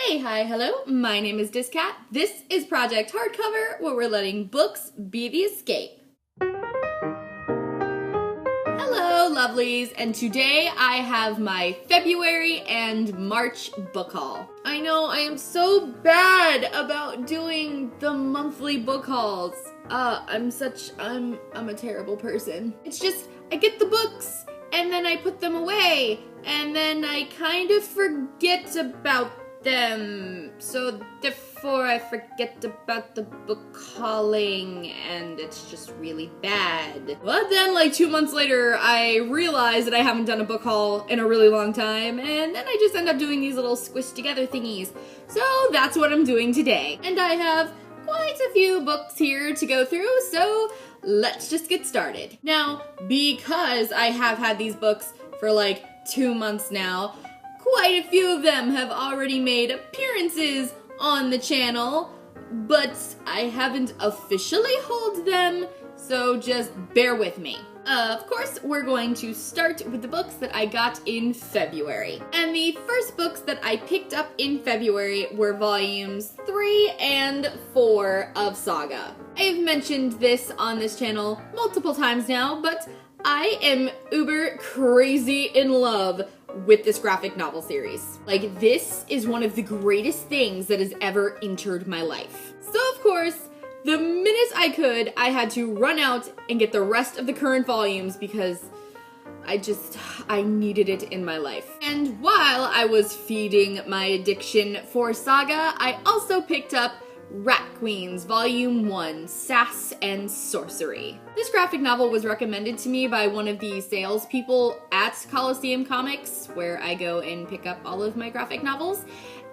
Hey, hi, hello, my name is dis.cat. This is Project Hardcover, where we're letting books be the escape. Hello, lovelies, and today I have my February and March book haul. I know I am so bad about doing the monthly book hauls. I'm a terrible person. It's just, I get the books, and then I put them away, and then I kind of forget about them, so therefore I forget about the book hauling, and it's just really bad. But then like 2 months later, I realize that I haven't done a book haul in a really long time, and then I just end up doing these little squished together thingies. So that's what I'm doing today. And I have quite a few books here to go through, so let's just get started. Now, because I have had these books for like 2 months now, quite a few of them have already made appearances on the channel, but I haven't officially hauled them, so just bear with me. Of course, we're going to start with the books that I got in February. And the first books that I picked up in February were volumes 3 and 4 of Saga. I've mentioned this on this channel multiple times now, but I am uber crazy in love with this graphic novel series. Like, this is one of the greatest things that has ever entered my life. So of course, the minute I could, I had to run out and get the rest of the current volumes because I needed it in my life. And while I was feeding my addiction for Saga, I also picked up Rat Queens Volume 1, Sass and Sorcery. This graphic novel was recommended to me by one of the salespeople at Coliseum Comics, where I go and pick up all of my graphic novels,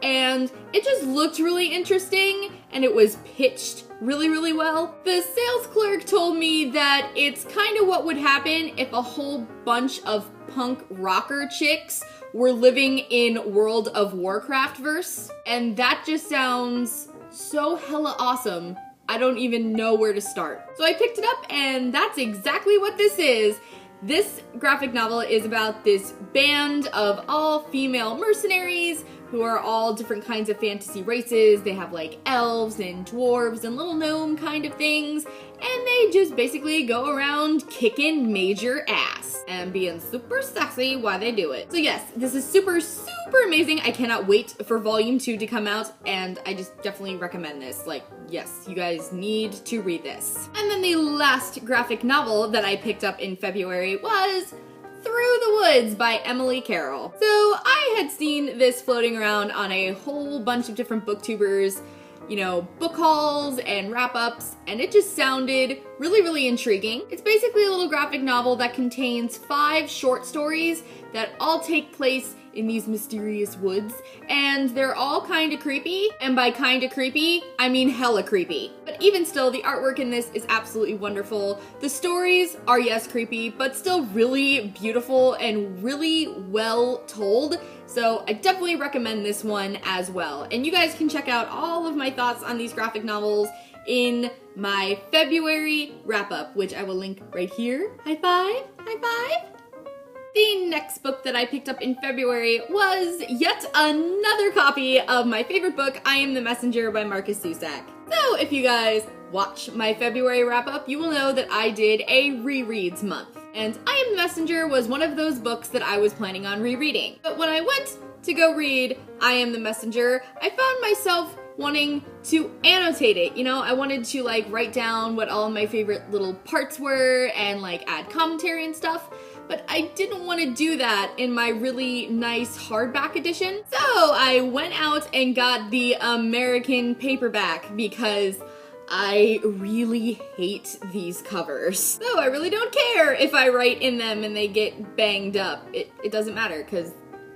and it just looked really interesting, and it was pitched really, really well. The sales clerk told me that it's kind of what would happen if a whole bunch of punk rocker chicks were living in World of Warcraft verse, and that just sounds so hella awesome. I don't even know where to start. So I picked it up, and that's exactly what this is. This graphic novel is about this band of all-female mercenaries who are all different kinds of fantasy races. They have like elves and dwarves and little gnome kind of things, and they just basically go around kicking major ass and being super sassy while they do it. So yes, this is super, super amazing. I cannot wait for volume 2 to come out, and I just definitely recommend this. Like, yes, you guys need to read this. And then the last graphic novel that I picked up in February was Through the Woods by Emily Carroll. So I had seen this floating around on a whole bunch of different booktubers, you know, book hauls and wrap-ups, and it just sounded really, really intriguing. It's basically a little graphic novel that contains 5 short stories that all take place in these mysterious woods, and they're all kinda creepy, and by kinda creepy, I mean hella creepy. But even still, the artwork in this is absolutely wonderful. The stories are, yes, creepy, but still really beautiful and really well told, so I definitely recommend this one as well. And you guys can check out all of my thoughts on these graphic novels in my February wrap-up, which I will link right here. High five, high five. The next book that I picked up in February was yet another copy of my favorite book, I Am the Messenger by Marcus Zusak. So if you guys watch my February wrap-up, you will know that I did a rereads month. And I Am the Messenger was one of those books that I was planning on rereading. But when I went to go read I Am the Messenger, I found myself wanting to annotate it. You know, I wanted to like write down what all of my favorite little parts were and like add commentary and stuff. But I didn't want to do that in my really nice hardback edition. So I went out and got the American paperback because I really hate these covers. So I really don't care if I write in them and they get banged up. It doesn't matter because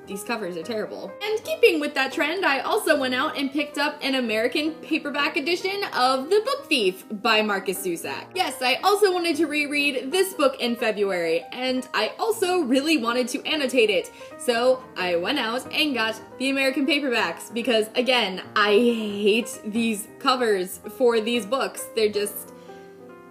these covers are terrible. And keeping with that trend, I also went out and picked up an American paperback edition of The Book Thief by Marcus Zusak. Yes, I also wanted to reread this book in February, and I also really wanted to annotate it. So I went out and got the American paperbacks because, again, I hate these covers for these books. They're just,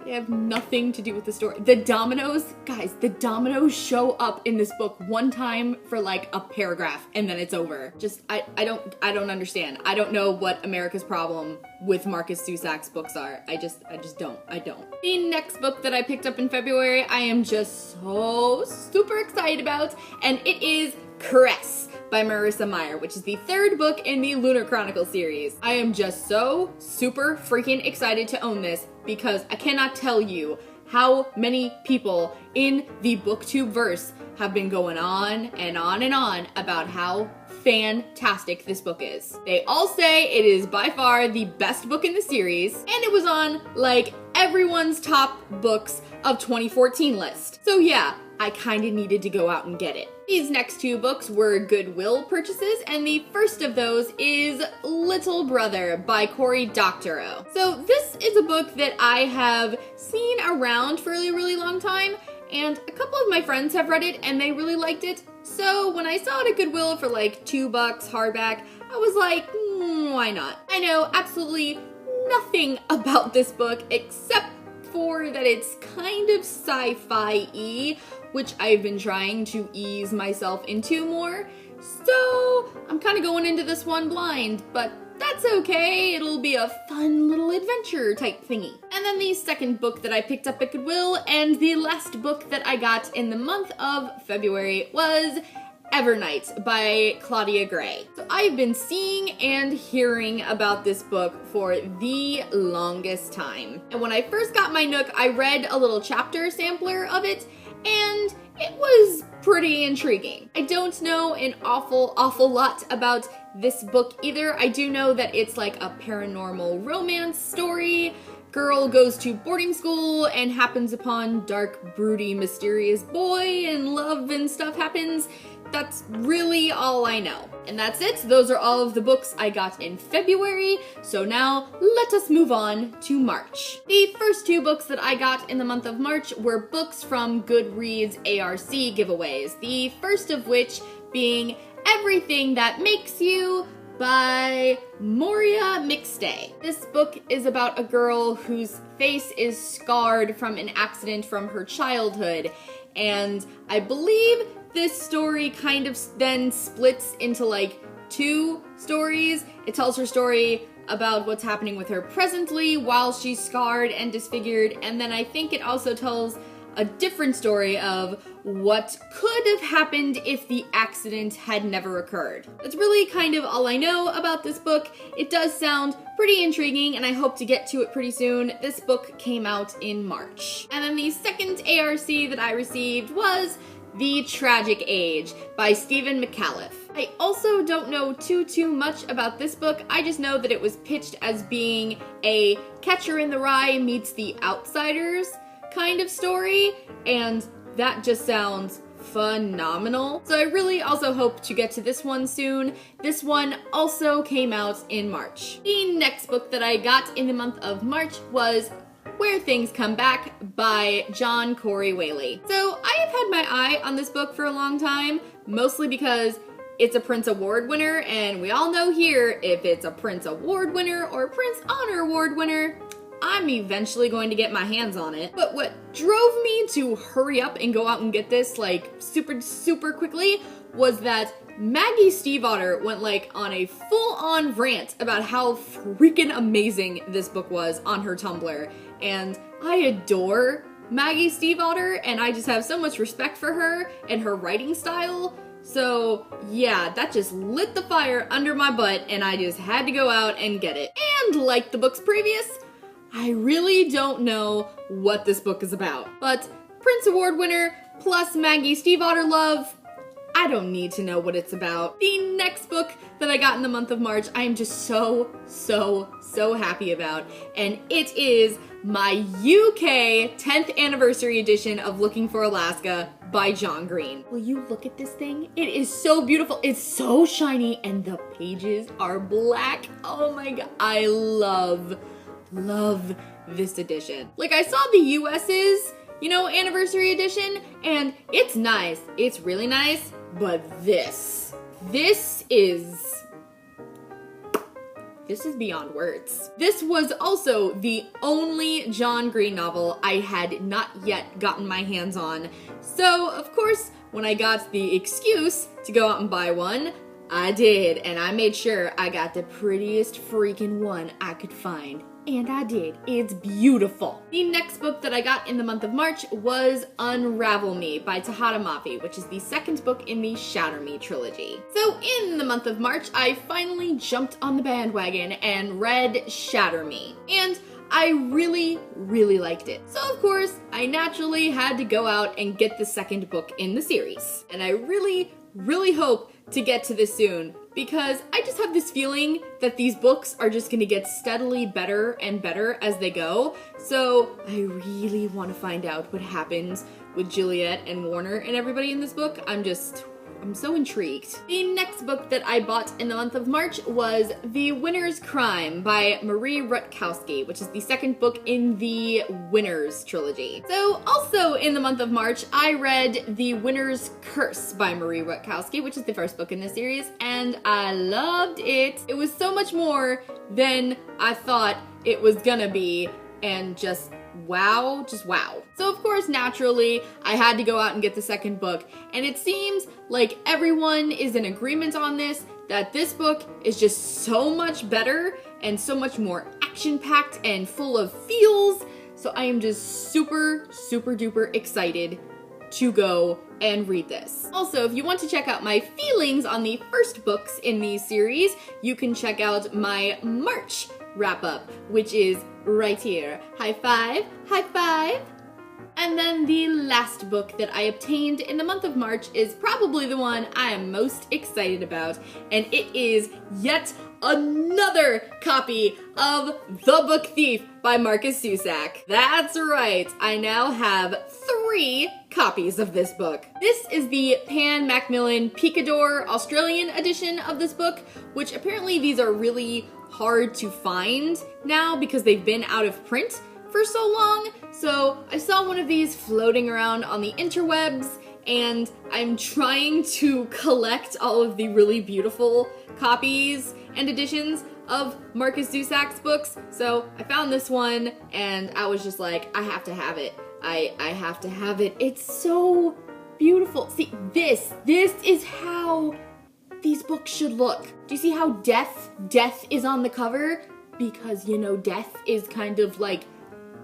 They have nothing to do with the story. The dominoes, guys, the dominoes show up in this book one time for like a paragraph and then it's over. Just, I don't understand. I don't know what America's problem with Marcus Zusak's books are. I just don't. The next book that I picked up in February, I am just so super excited about, and it is Caress by Marissa Meyer, which is the third book in the Lunar Chronicle series. I am just so super freaking excited to own this because I cannot tell you how many people in the booktube verse have been going on and on and on about how fantastic this book is. They all say it is by far the best book in the series, and it was on like everyone's top books of 2014 list. So yeah, I kinda needed to go out and get it. These next two books were Goodwill purchases, and the first of those is Little Brother by Cory Doctorow. So this is a book that I have seen around for a really long time, and a couple of my friends have read it and they really liked it. So when I saw it at Goodwill for like $2 hardback, I was like, why not? I know absolutely nothing about this book except for that it's kind of sci-fi-y, which I've been trying to ease myself into more. So I'm kind of going into this one blind, but that's okay. It'll be a fun little adventure type thingy. And then the second book that I picked up at Goodwill and the last book that I got in the month of February was Evernight by Claudia Gray. So I've been seeing and hearing about this book for the longest time. And when I first got my Nook, I read a little chapter sampler of it, and it was pretty intriguing. I don't know an awful lot about this book either. I do know that it's like a paranormal romance story. Girl goes to boarding school and happens upon dark, broody, mysterious boy, and love and stuff happens. That's really all I know. And that's it. Those are all of the books I got in February. So now let us move on to March. The first two books that I got in the month of March were books from Goodreads ARC giveaways. The first of which being Everything That Makes You by Moria McStay. This book is about a girl whose face is scarred from an accident from her childhood, and I believe this story kind of then splits into like two stories. It tells her story about what's happening with her presently while she's scarred and disfigured, and then I think it also tells a different story of what could have happened if the accident had never occurred. That's really kind of all I know about this book. It does sound pretty intriguing, and I hope to get to it pretty soon. This book came out in March. And then the second ARC that I received was The Tragic Age by Stephen McAuliffe. I also don't know too much about this book. I just know that it was pitched as being a Catcher in the Rye meets The Outsiders kind of story, and that just sounds phenomenal. So I really also hope to get to this one soon. This one also came out in March. The next book that I got in the month of March was Where Things Come Back by John Corey Whaley. So I have had my eye on this book for a long time, mostly because it's a Prince Award winner, and we all know here, if it's a Prince Award winner or Prince Honor Award winner, I'm eventually going to get my hands on it. But what drove me to hurry up and go out and get this like super quickly was that Maggie Stiefvater went like on a full-on rant about how freaking amazing this book was on her Tumblr. And I adore Maggie Stiefvater, and I just have so much respect for her and her writing style. So yeah, that just lit the fire under my butt, and I just had to go out and get it. And like the books previous, I really don't know what this book is about. But Prince Award winner plus Maggie Stiefvater love, I don't need to know what it's about. The next book that I got in the month of March, I am just so happy about, and it is my UK 10th anniversary edition of Looking for Alaska by John Green. Will you look at this thing? It is so beautiful. It's so shiny, and the pages are black. Oh my god, I love this edition. Like, I saw the US's, anniversary edition, and it's nice. It's really nice, but this is This is beyond words. This was also the only John Green novel I had not yet gotten my hands on. So, of course, when I got the excuse to go out and buy one, I did, and I made sure I got the prettiest freaking one I could find. And I did. It's beautiful. The next book that I got in the month of March was Unravel Me by Tahada Mafi, which is the second book in the Shatter Me trilogy. So in the month of March, I finally jumped on the bandwagon and read Shatter Me. And I really, really liked it. So of course, I naturally had to go out and get the second book in the series. And I really, really hope to get to this soon, because I just have this feeling that these books are just gonna get steadily better and better as they go. So I really want to find out what happens with Juliet and Warner and everybody in this book. I'm so intrigued. The next book that I bought in the month of March was The Winner's Crime by Marie Rutkowski, which is the second book in the Winners trilogy. So also in the month of March, I read The Winner's Curse by Marie Rutkowski, which is the first book in the series, and I loved it. It was so much more than I thought it was gonna be, and just wow. So of course, naturally, I had to go out and get the second book, and it seems like everyone is in agreement on this, that this book is just so much better and so much more action-packed and full of feels. So I am just super, super duper excited to go and read this. Also, if you want to check out my feelings on the first books in the series, you can check out my March wrap-up, which is right here. High five, high five. And then the last book that I obtained in the month of March is probably the one I am most excited about, and it is yet another copy of The Book Thief by Marcus Zusak. That's right, I now have 3 copies of this book. This is the Pan Macmillan Picador Australian edition of this book, which apparently these are really hard to find now because they've been out of print for so long. So I saw one of these floating around on the interwebs, and I'm trying to collect all of the really beautiful copies and editions of Marcus Zusak's books. So I found this one, and I was just like, I have to have it. I have to have it. It's so beautiful. See, this is how these books should look. Do you see how Death is on the cover? Because, you know, Death is kind of like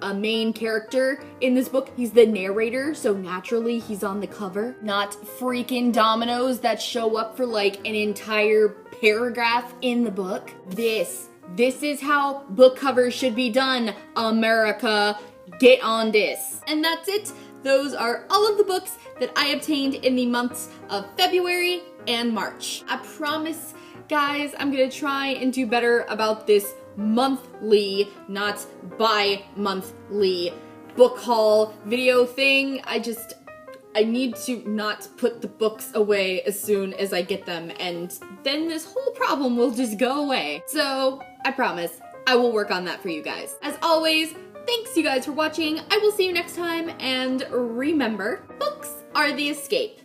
a main character in this book. He's the narrator, so naturally he's on the cover. Not freaking dominoes that show up for like an entire paragraph in the book. This is how book covers should be done, America. Get on this. And that's it. Those are all of the books that I obtained in the months of February and March. I promise, guys, I'm gonna try and do better about this monthly, not bi-monthly book haul video thing. I need to not put the books away as soon as I get them, and then this whole problem will just go away. So I promise I will work on that for you guys. As always, thanks you guys for watching. I will see you next time, and remember, books are the escape.